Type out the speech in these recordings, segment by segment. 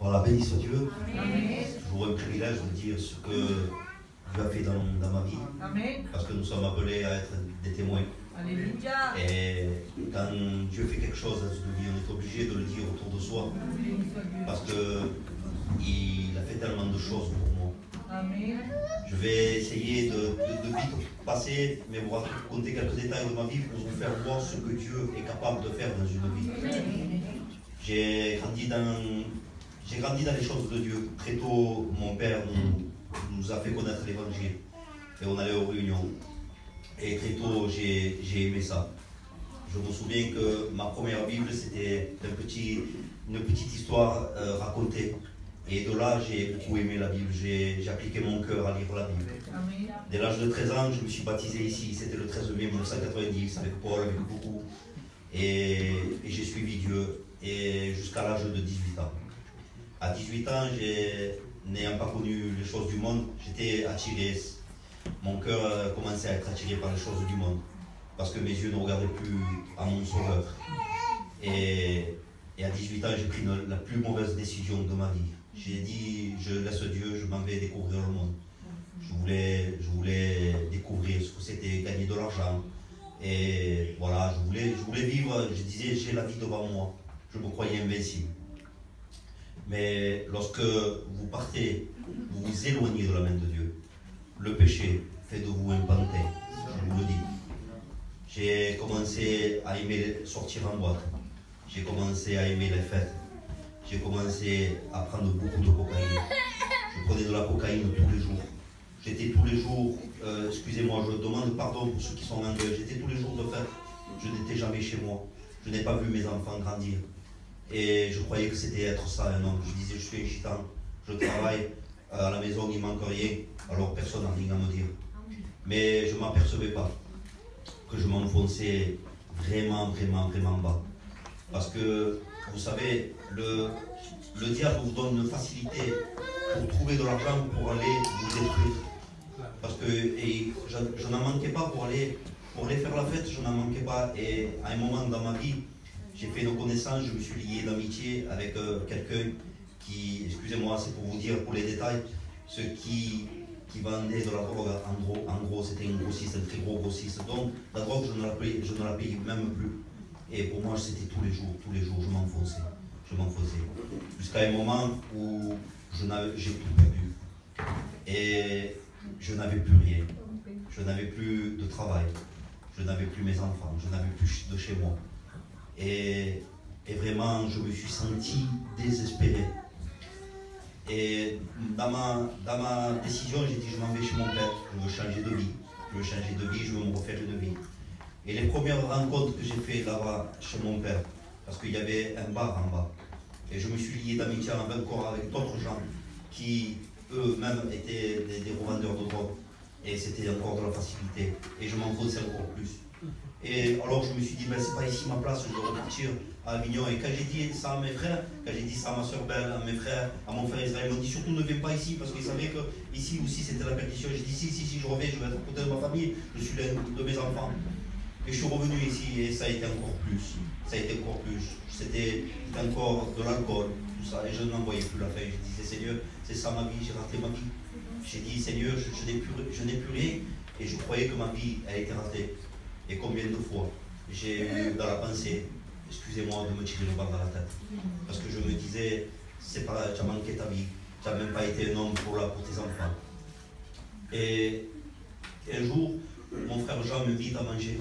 Voilà, béni soit Dieu. Amen. C'est toujours un privilège de dire ce que Dieu a fait dans ma vie. Amen. Parce que nous sommes appelés à être des témoins. Alléluia. Et quand Dieu fait quelque chose dans une vie, on est obligé de le dire autour de soi. Parce qu'il a fait tellement de choses pour moi. Amen. Je vais essayer de vite passer, mais vous raconter quelques détails de ma vie pour vous faire voir ce que Dieu est capable de faire dans une vie. J'ai grandi dans les choses de Dieu. Très tôt, mon père nous a fait connaître l'évangile. Et on allait aux réunions. Et très tôt, j'ai aimé ça. Je me souviens que ma première Bible, c'était une petite histoire racontée. Et de là, j'ai beaucoup aimé la Bible. J'ai appliqué mon cœur à lire la Bible. Amen. Dès l'âge de 13 ans, je me suis baptisé ici. C'était le 13 mai 1990 avec Paul, avec beaucoup. Et j'ai suivi Dieu. Et jusqu'à l'âge de 18 ans. À 18 ans, n'ayant pas connu les choses du monde, j'étais attiré. Mon cœur commençait à être attiré par les choses du monde. Parce que mes yeux ne regardaient plus à mon sauveur. Et à 18 ans, j'ai pris la plus mauvaise décision de ma vie. J'ai dit, je laisse Dieu, je m'en vais découvrir le monde. Je voulais découvrir ce que c'était gagner de l'argent. Et voilà, je voulais vivre, je disais, j'ai la vie devant moi. Je me croyais invincible. Mais lorsque vous partez, vous vous éloignez de la main de Dieu. Le péché fait de vous un pantin, je vous le dis. J'ai commencé à aimer sortir en boîte. J'ai commencé à aimer les fêtes. J'ai commencé à prendre beaucoup de cocaïne. Je prenais de la cocaïne tous les jours. J'étais tous les jours, excusez-moi, je demande pardon pour ceux qui sont en deuil. J'étais tous les jours de fête. Je n'étais jamais chez moi. Je n'ai pas vu mes enfants grandir. Et je croyais que c'était être ça un homme. Je disais, je suis un gitan, je travaille, à la maison il ne manque rien, alors personne n'a rien à me dire. Mais je ne m'apercevais pas que je m'enfonçais vraiment bas. Parce que, vous savez, le diable vous donne une facilité pour trouver de l'argent pour aller vous détruire. Parce que je n'en manquais pas pour aller faire la fête, je n'en manquais pas. Et à un moment dans ma vie, j'ai fait une connaissance, je me suis lié d'amitié avec quelqu'un qui, excusez-moi, c'est pour vous dire, pour les détails, ceux qui vendait de la drogue, en gros c'était un grossiste, un très gros grossiste. Donc la drogue, je ne la payais même plus. Et pour moi, c'était tous les jours, je m'enfonçais. Jusqu'à un moment où j'ai tout perdu. Et je n'avais plus rien. Je n'avais plus de travail. Je n'avais plus mes enfants. Je n'avais plus de chez moi. Et vraiment, je me suis senti désespéré. Et dans ma décision, j'ai dit, je m'en vais chez mon père. Je veux changer de vie. Je veux me refaire une vie. Et les premières rencontres que j'ai fait là-bas, chez mon père, parce qu'il y avait un bar en bas, et je me suis lié d'amitié encore avec d'autres gens qui, eux-mêmes, étaient des revendeurs de drogue. Et c'était encore de la facilité. Et je m'enfonçais encore plus. Et alors je me suis dit, ben, c'est pas ici ma place, je dois repartir à Avignon. Et quand j'ai dit ça à mes frères, quand j'ai dit ça à ma soeur Belle, à mes frères, à mon frère Israël, ils m'ont dit surtout ne viens pas ici, parce qu'ils savaient que ici aussi c'était la perdition. J'ai dit si je reviens, je vais être à côté de ma famille, je suis l'un de mes enfants. Et je suis revenu ici et ça a été encore plus. C'était encore de l'alcool, tout ça. Et je n'en voyais plus la fin. Je disais, Seigneur, c'est ça ma vie, j'ai raté ma vie. J'ai dit, Seigneur, je n'ai plus rien. Et je croyais que ma vie, elle était ratée. Et combien de fois j'ai eu dans la pensée, excusez-moi de me tirer le bal dans la tête. Parce que je me disais, c'est pas, tu as manqué ta vie. Tu n'as même pas été un homme pour tes enfants. Et un jour, mon frère Jean m'invite à manger.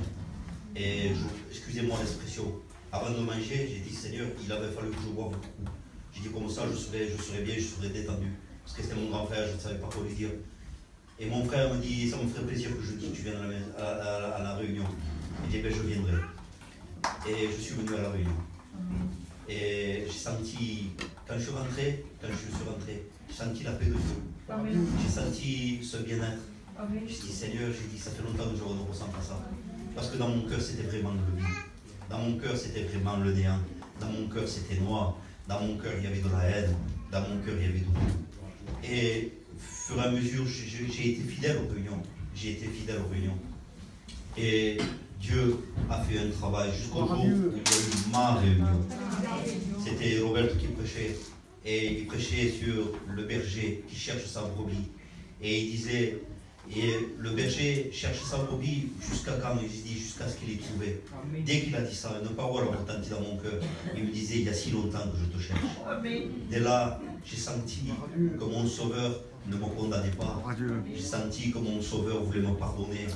Et excusez-moi l'expression, avant de manger, j'ai dit Seigneur, il avait fallu que je boive beaucoup. J'ai dit comme ça, je serais bien, je serais détendu. Parce que c'était mon grand frère, je ne savais pas quoi lui dire. Et mon frère me dit, ça me ferait plaisir que tu viennes à la réunion. Il dit, ben je viendrai. Et je suis venu à la réunion. Et j'ai senti, quand je suis rentré, j'ai senti la paix de Dieu. J'ai senti ce bien-être. J'ai dit, Seigneur, ça fait longtemps que je ne ressens pas ça. Parce que dans mon cœur, c'était vraiment le vide. Dans mon cœur, c'était vraiment le néant. Dans mon cœur, c'était noir. Dans mon cœur, il y avait de la haine. Dans mon cœur, il y avait de tout. Et au fur et à mesure, j'ai été fidèle aux réunions. Et Dieu a fait un travail jusqu'au jour où il y a eu ma réunion. C'était Roberto qui prêchait. et il prêchait sur le berger qui cherche sa brebis. Et il disait, et le berger cherche sa brebis jusqu'à quand? Il dit jusqu'à ce qu'il ait trouvé. Dès qu'il a dit ça, une parole a retenti dans mon cœur. Il me disait, il y a si longtemps que je te cherche. Dès là, j'ai senti que mon sauveur ne me condamnait pas. J'ai senti que mon sauveur voulait me pardonner.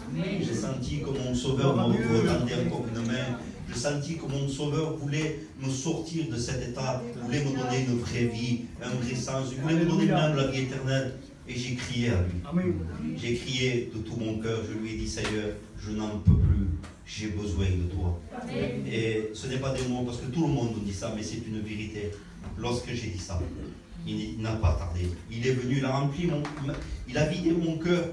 J'ai senti que mon sauveur me retendait encore une main. J'ai senti que mon sauveur voulait me sortir de cet état, voulait me donner une vraie vie, un vrai sens, il voulait me donner même la vie éternelle. Et j'ai crié à lui. J'ai crié de tout mon cœur. Je lui ai dit, Seigneur, je n'en peux plus. J'ai besoin de toi. Et ce n'est pas des mots, parce que tout le monde nous dit ça, mais c'est une vérité. Lorsque j'ai dit ça, il n'a pas tardé. Il est venu, il a rempli il a vidé mon cœur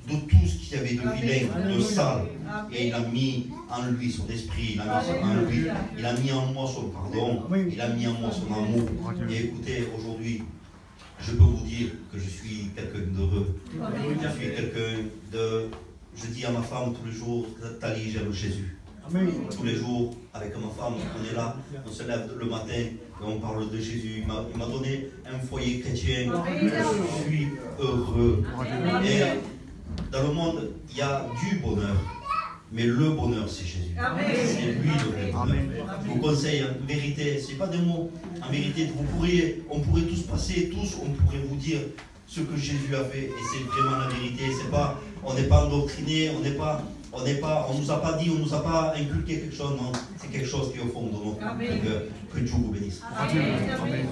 de tout ce qu'il y avait de vilain, de sale. Et il a mis en lui son esprit, il a mis en moi son pardon, il a mis en moi son amour. Et écoutez, aujourd'hui, je peux vous dire que je suis quelqu'un d'heureux. Je suis quelqu'un de... Je dis à ma femme tous les jours, Tali, j'aime Jésus. Tous les jours, avec ma femme, on est là, on se lève le matin et on parle de Jésus. Il m'a donné un foyer chrétien. Je suis heureux. Et dans le monde, il y a du bonheur. Mais le bonheur, c'est Jésus. C'est lui le vrai bonheur. Je vous conseille, en vérité, ce n'est pas des mots. En vérité, on pourrait tous passer, on pourrait vous dire ce que Jésus a fait. Et c'est vraiment la vérité. Pas, on n'est pas endoctriné, on nous a pas dit, on nous a pas inculqué quelque chose. Non, c'est quelque chose qui est au fond de notre cœur. Que Dieu vous bénisse. Amen.